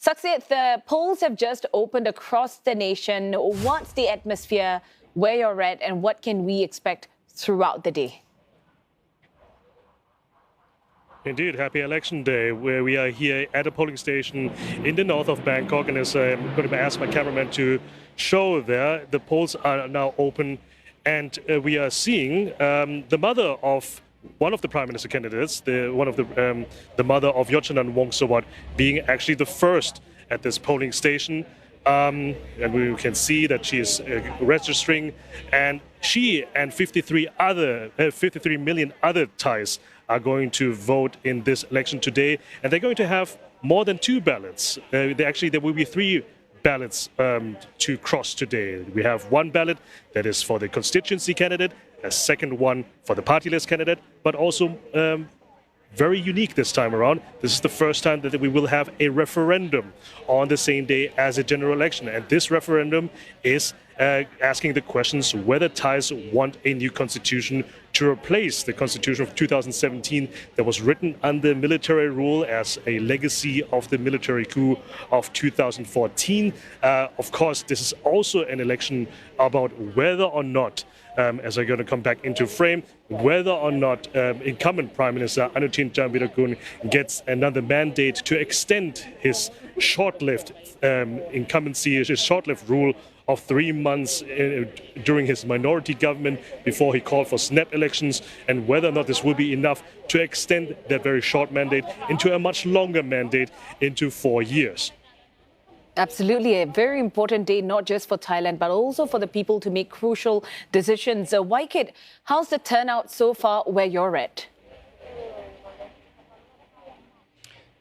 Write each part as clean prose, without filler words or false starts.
Saksith, the polls have just opened across the nation. What's the atmosphere where you're at, and what can we expect throughout the day? Indeed, happy election day, where we are here at a polling station in the north of Bangkok. And as I'm going to ask my cameraman to show there, the polls are now open, and we are seeing the mother of one of the prime minister candidates, the mother of Yochanan Wongsawat, being actually the first at this polling station. And we can see that she is registering, and she and 53 million other Thais are going to vote in this election today, and they're going to have more than 2 ballots. There will be 3 ballots to cross today. We have 1 ballot that is for the constituency candidate, a second one for the partyless candidate, but also very unique this time around. This is the first time that we will have a referendum on the same day as a general election. And this referendum is asking the questions whether Thais want a new constitution to replace the constitution of 2017 that was written under military rule as a legacy of the military coup of 2014. Of course, this is also an election about whether or not, as I'm going to come back into frame, whether or not incumbent Prime Minister Anutin Charnvirakul gets another mandate to extend his short-lived incumbency, his short-lived rule of 3 months during his minority government before he called for snap elections, and whether or not this will be enough to extend that very short mandate into a much longer mandate into 4 years. Absolutely, a very important day, not just for Thailand, but also for the people to make crucial decisions. Waikit, how's the turnout so far where you're at?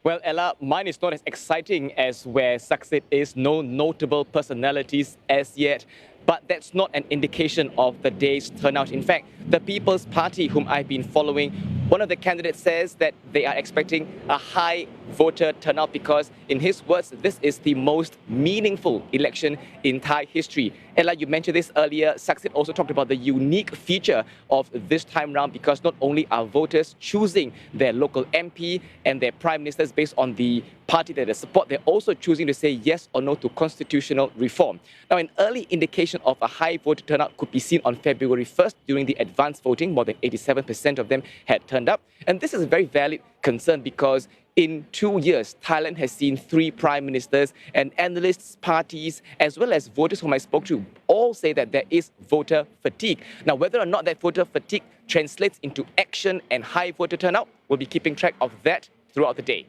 Well, Ella, mine is not as exciting as where Saksith is. No notable personalities as yet. But that's not an indication of the day's turnout. In fact, the People's Party, whom I've been following, one of the candidates says that they are expecting a high voter turnout because, in his words, this is the most meaningful election in Thai history. And like you mentioned this earlier, Saksith also talked about the unique feature of this time round, because not only are voters choosing their local MP and their prime ministers based on the party that they support, they're also choosing to say yes or no to constitutional reform. Now, an early indication of a high voter turnout could be seen on February 1st during the advanced voting. More than 87% of them had turned up. And this is a very valid concern because in 2 years, Thailand has seen 3 prime ministers, and analysts, parties, as well as voters whom I spoke to all say that there is voter fatigue. Now, whether or not that voter fatigue translates into action and high voter turnout, we'll be keeping track of that throughout the day.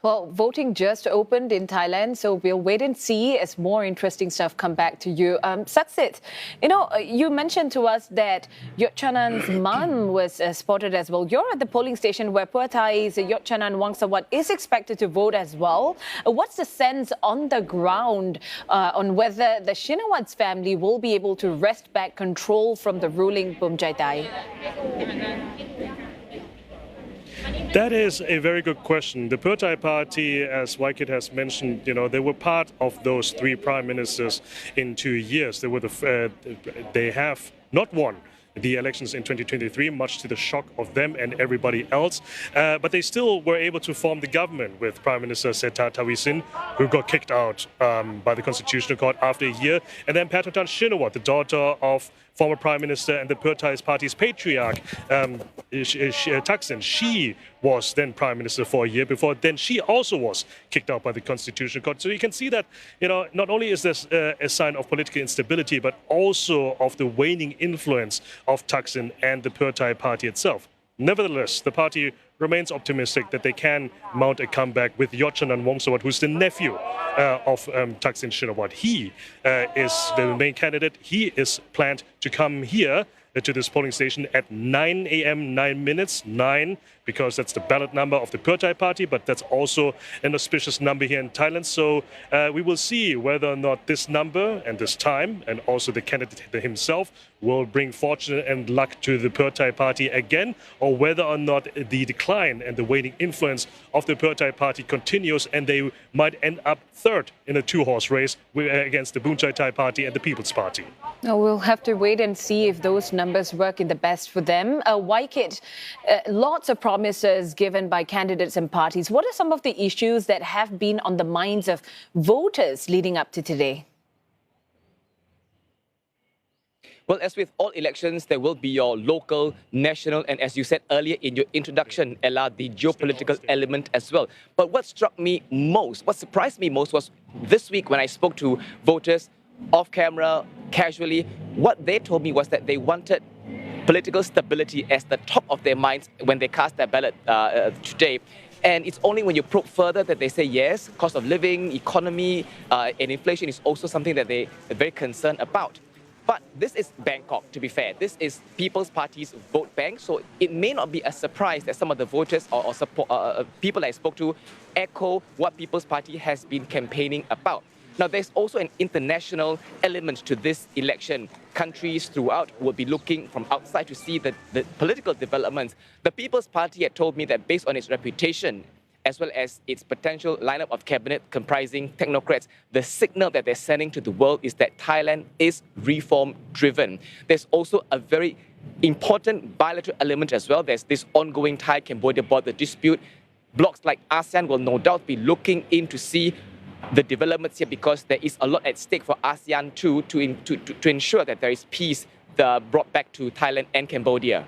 Well, voting just opened in Thailand, so we'll wait and see as more interesting stuff come back to you. Saksith, you mentioned to us that Yochanan's mum was spotted as well. You're at the polling station where Pheu Thai's Yochanan Wongsawat is expected to vote as well. What's the sense on the ground on whether the Shinawat's family will be able to wrest back control from the ruling Bhumjaithai? That is a very good question. The Pheu Thai party, as Waikit has mentioned, they were part of those 3 prime ministers in 2 years. They have not won the elections in 2023, much to the shock of them and everybody else. But they still were able to form the government with Prime Minister Seta Thavisin, who got kicked out by the Constitutional Court after a year. And then Paetongtarn Shinawat, the daughter of former Prime Minister and the Pheu Thai party's patriarch, Thaksin, she was then Prime Minister for a year before. Then she also was kicked out by the Constitutional Court. So you can see that, not only is this a sign of political instability, but also of the waning influence of Thaksin and the Pheu Thai party itself. Nevertheless, the party remains optimistic that they can mount a comeback with Yochanan Wongsawat, who's the nephew of Thaksin Shinawat. He is the main candidate. He is planned to come here to this polling station at 9 a.m., 9 minutes, 9, because that's the ballot number of the Pheu Thai party, but that's also an auspicious number here in Thailand. So we will see whether or not this number and this time, and also the candidate himself, will bring fortune and luck to the Pheu Thai party again, or whether or not the decline and the waning influence of the Pheu Thai party continues, and they might end up third in a 2-horse race against the Bhumjaithai party and the People's Party. We'll have to wait and see if those numbers work in the best for them. Waikit, lots of promises given by candidates and parties. What are some of the issues that have been on the minds of voters leading up to today? Well, as with all elections, there will be your local, national, and as you said earlier in your introduction, Ella, the geopolitical element as well. But what struck me most, what surprised me most was this week when I spoke to voters off camera, casually, what they told me was that they wanted political stability as the top of their minds when they cast their ballot today. And it's only when you probe further that they say yes, cost of living, economy, and inflation is also something that they are very concerned about. But this is Bangkok, to be fair. This is People's Party's vote bank, so it may not be a surprise that some of the voters or people I spoke to echo what People's Party has been campaigning about. Now, there's also an international element to this election. Countries throughout will be looking from outside to see the political developments. The People's Party had told me that based on its reputation, as well as its potential lineup of cabinet comprising technocrats, the signal that they're sending to the world is that Thailand is reform-driven. There's also a very important bilateral element as well. There's this ongoing Thai-Cambodia border dispute. Blocs like ASEAN will no doubt be looking in to see the developments here because there is a lot at stake for ASEAN too to ensure that there is peace brought back to Thailand and Cambodia.